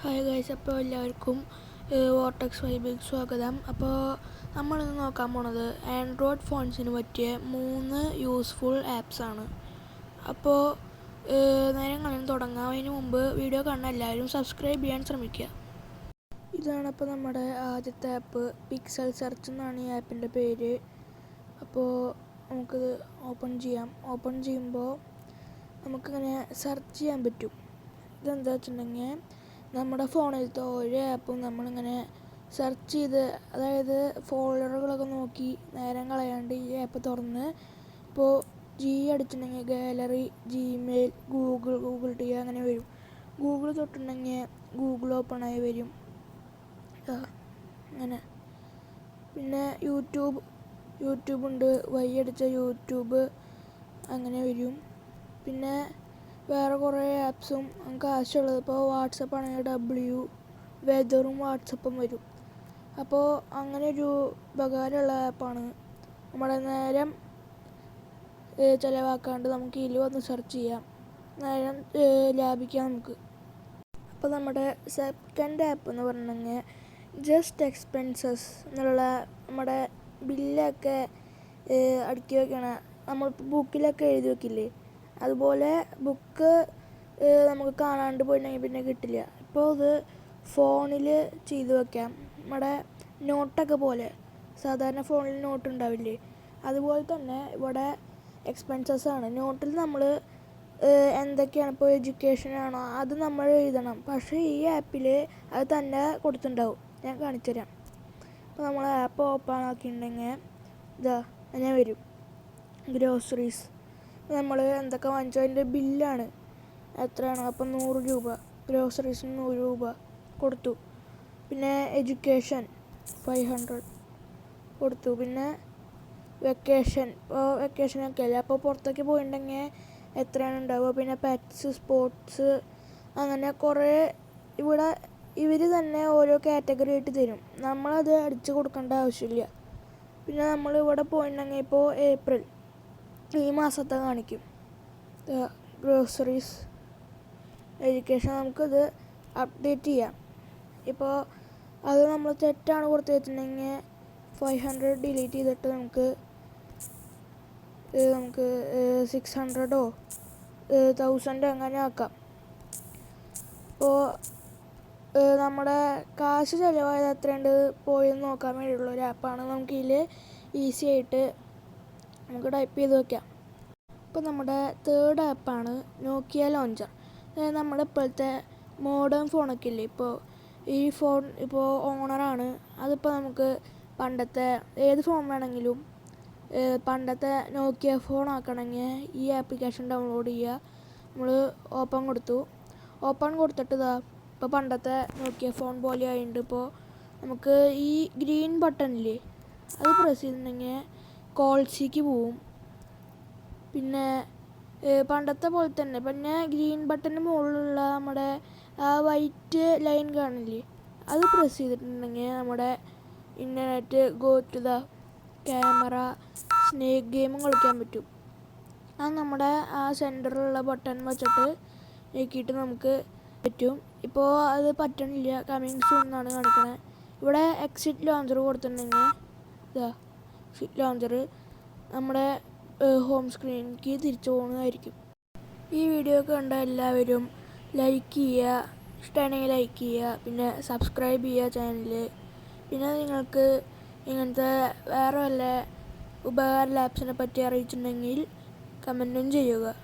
Hi guys, അപ്പോൾ എല്ലാവർക്കും vortex വൈബിലേക്ക് സ്വാഗതം. അപ്പോൾ നമ്മളിന്ന് നോക്കാൻ പോണത് ആൻഡ്രോയിഡ് ഫോൺസിന് പറ്റിയ 3 യൂസ്ഫുൾ ആപ്സാണ്. അപ്പോൾ നേരം കളഞ്ഞ് തുടങ്ങാം. അതിന് മുമ്പ് വീഡിയോ കാണുന്ന എല്ലാവരും സബ്സ്ക്രൈബ് ചെയ്യാൻ ശ്രമിക്കുക. ഇതാണ് അപ്പോൾ നമ്മുടെ ആദ്യത്തെ ആപ്പ്. പിക്സൽ സെർച്ച് എന്നാണ് ഈ ആപ്പിൻ്റെ പേര്. അപ്പോൾ നമുക്കിത് ഓപ്പൺ ചെയ്യാം. ഓപ്പൺ ചെയ്യുമ്പോൾ നമുക്കിങ്ങനെ സെർച്ച് ചെയ്യാൻ പറ്റും. ഇതെന്താ വെച്ചിട്ടുണ്ടെങ്കിൽ നമ്മുടെ ഫോണിലത്തെ ഓരോ ആപ്പും നമ്മളിങ്ങനെ സെർച്ച് ചെയ്ത്, അതായത് ഫോൾഡറുകളൊക്കെ നോക്കി നേരം കളയാണ്ട് ഈ ആപ്പ് തുറന്ന് ഇപ്പോൾ അടിച്ചിട്ടുണ്ടെങ്കിൽ ഗാലറി, ജിമെയിൽ, ഗൂഗിൾ ടി അങ്ങനെ വരും. ഗൂഗിൾ തൊട്ടിട്ടുണ്ടെങ്കിൽ ഗൂഗിൾ ഓപ്പണായി വരും അങ്ങനെ. പിന്നെ യൂട്യൂബ് ഉണ്ട്, അടിച്ച യൂട്യൂബ് അങ്ങനെ വരും. പിന്നെ വേറെ കുറേ ആപ്സും നമുക്ക് ആവശ്യമുള്ളത്, ഇപ്പോൾ വാട്സപ്പ് ആണെങ്കിൽ വെതറും വാട്സപ്പും വരും. അപ്പോൾ അങ്ങനെ ഒരു ഉപകാരമുള്ള ആപ്പാണ്. നമ്മുടെ നേരം ചിലവാക്കാണ്ട് നമുക്ക് ഇതിൽ വന്ന് സെർച്ച് ചെയ്യാം, നേരം ലാഭിക്കാം നമുക്ക്. അപ്പോൾ നമ്മുടെ സെക്കൻഡ് ആപ്പ് എന്ന് പറഞ്ഞിട്ടുണ്ടെങ്കിൽ ജസ്റ്റ് എക്സ്പെൻസസ് എന്നുള്ള നമ്മുടെ ബില്ലൊക്കെ അടുക്കി വെക്കണ, നമ്മൾ ബുക്കിലൊക്കെ എഴുതി വെക്കില്ലേ, അതുപോലെ ബുക്ക് നമുക്ക് കാണാണ്ട് പോയിട്ടുണ്ടെങ്കിൽ പിന്നെ കിട്ടില്ല. ഇപ്പോൾ ഇത് ഫോണിൽ ചെയ്ത് വെക്കാം. നമ്മുടെ നോട്ടൊക്കെ പോലെ, സാധാരണ ഫോണിൽ നോട്ട് ഉണ്ടാവില്ലേ, അതുപോലെ തന്നെ ഇവിടെ എക്സ്പെൻസസ് ആണ്. നോട്ടിൽ നമ്മൾ എന്തൊക്കെയാണ്, ഇപ്പോൾ എഡ്യൂക്കേഷനാണോ അത് നമ്മൾ എഴുതണം. പക്ഷേ ഈ ആപ്പിൽ അത് തന്നെ കൊടുത്തിട്ടുണ്ടാവും. ഞാൻ കാണിച്ചു തരാം. അപ്പോൾ നമ്മൾ ആപ്പ് ഓപ്പൺ ആക്കിയിട്ടുണ്ടെങ്കിൽ ഇതാ അങ്ങനെ വരും. ഗ്രോസറീസ് നമ്മൾ എന്തൊക്കെ വാങ്ങിച്ചോ അതിൻ്റെ ബില്ലാണ്, എത്രയാണോ. അപ്പം 100 രൂപ, ഗ്രോസറീസിന് 100 രൂപ കൊടുത്തു. പിന്നെ എഡ്യൂക്കേഷൻ 500 കൊടുത്തു. പിന്നെ ഇപ്പോൾ വെക്കേഷനൊക്കെ അല്ലേ, അപ്പോൾ പുറത്തൊക്കെ പോയിട്ടുണ്ടെങ്കിൽ എത്രയാണ് ഉണ്ടാവുക. പിന്നെ പെറ്റ്സ്, സ്പോർട്സ്, അങ്ങനെ കുറേ ഇവിടെ ഇവർ തന്നെ ഓരോ കാറ്റഗറി ആയിട്ട് തരും. നമ്മളത് അടിച്ചു കൊടുക്കേണ്ട ആവശ്യമില്ല. പിന്നെ നമ്മൾ ഇവിടെ പോയിട്ടുണ്ടെങ്കിൽ ഇപ്പോൾ ഏപ്രിൽ ഈ മാസത്തെ കാണിക്കും. ഗ്രോസറീസ്, എഡ്യൂക്കേഷൻ, നമുക്കത് അപ്ഡേറ്റ് ചെയ്യാം. ഇപ്പോൾ അത് നമ്മൾ തെറ്റാണ് കൊടുത്തു വെച്ചിട്ടുണ്ടെങ്കിൽ 500 ഡിലീറ്റ് ചെയ്തിട്ട് നമുക്ക് 600 1000 അങ്ങനെ ആക്കാം. ഇപ്പോൾ നമ്മുടെ കാശ് ചിലവായത് എത്രയുണ്ട് പോയെന്ന് നോക്കാൻ വേണ്ടിയിട്ടുള്ള ഒരു ആപ്പാണ്. നമുക്കിതിൽ ഈസി ആയിട്ട് നമുക്ക് ടൈപ്പ് ചെയ്ത് വയ്ക്കാം. ഇപ്പോൾ നമ്മുടെ തേർഡ് ആപ്പാണ് നോക്കിയ ലോഞ്ചർ. അതായത് നമ്മുടെ ഇപ്പോഴത്തെ മോഡേൺ ഫോണൊക്കെ ഇല്ലേ, ഇപ്പോൾ ഈ ഫോൺ ഇപ്പോൾ ഓണറാണ്. അതിപ്പോൾ നമുക്ക് പണ്ടത്തെ ഏത് ഫോൺ വേണമെങ്കിലും പണ്ടത്തെ നോക്കിയ ഫോൺ ആക്കണമെങ്കിൽ ഈ ആപ്ലിക്കേഷൻ ഡൗൺലോഡ് ചെയ്യുക. നമ്മൾ ഓപ്പൺ കൊടുത്തിട്ട് ഇതാ ഇപ്പോൾ പണ്ടത്തെ നോക്കിയ ഫോൺ പോലെ ആയിട്ടുണ്ട്. ഇപ്പോൾ നമുക്ക് ഈ ഗ്രീൻ ബട്ടണില്ലേ അത് പ്രസ് ചെയ്തിട്ടുണ്ടെങ്കിൽ കോൾസിലേക്ക് പോവും. പിന്നെ പണ്ടത്തെ പോലെ തന്നെ, പിന്നെ ഗ്രീൻ ബട്ടണിന് മുകളിലുള്ള നമ്മുടെ ആ വൈറ്റ് ലൈൻ കാണില്ലേ, അത് പ്രസ് ചെയ്തിട്ടുണ്ടെങ്കിൽ നമ്മുടെ internet, go to the camera, snake ഗെയിമും കളിക്കാൻ പറ്റും. അത് നമ്മുടെ ആ സെൻറ്ററിലുള്ള ബട്ടൺ വെച്ചിട്ട് ഞെക്കിയിട്ട് നമുക്ക് പറ്റും. ഇപ്പോൾ അത് പറ്റണില്ല, കമ്മിങ് സൂൺ എന്നാണ് കാണിക്കണത്. ഇവിടെ എക്സിറ്റ് ലോഞ്ചർ കൊടുത്തിട്ടുണ്ടെങ്കിൽ എക്സിറ്റ് ലോഞ്ചർ നമ്മുടെ ഹോം സ്ക്രീനിലേക്ക് തിരിച്ചു പോകുന്നതായിരിക്കും. ഈ വീഡിയോ കണ്ട എല്ലാവരും ലൈക്ക് ചെയ്യുക, ഇഷ്ടമാണെങ്കിൽ ലൈക്ക് ചെയ്യുക, പിന്നെ സബ്സ്ക്രൈബ് ചെയ്യുക ചാനൽ. പിന്നെ നിങ്ങൾക്ക് ഇങ്ങനത്തെ വേറെ വല്ല ഉപകാര ലാപ്സിനെ പറ്റി അറിയിച്ചിട്ടുണ്ടെങ്കിൽ കമൻറ്റും ചെയ്യുക.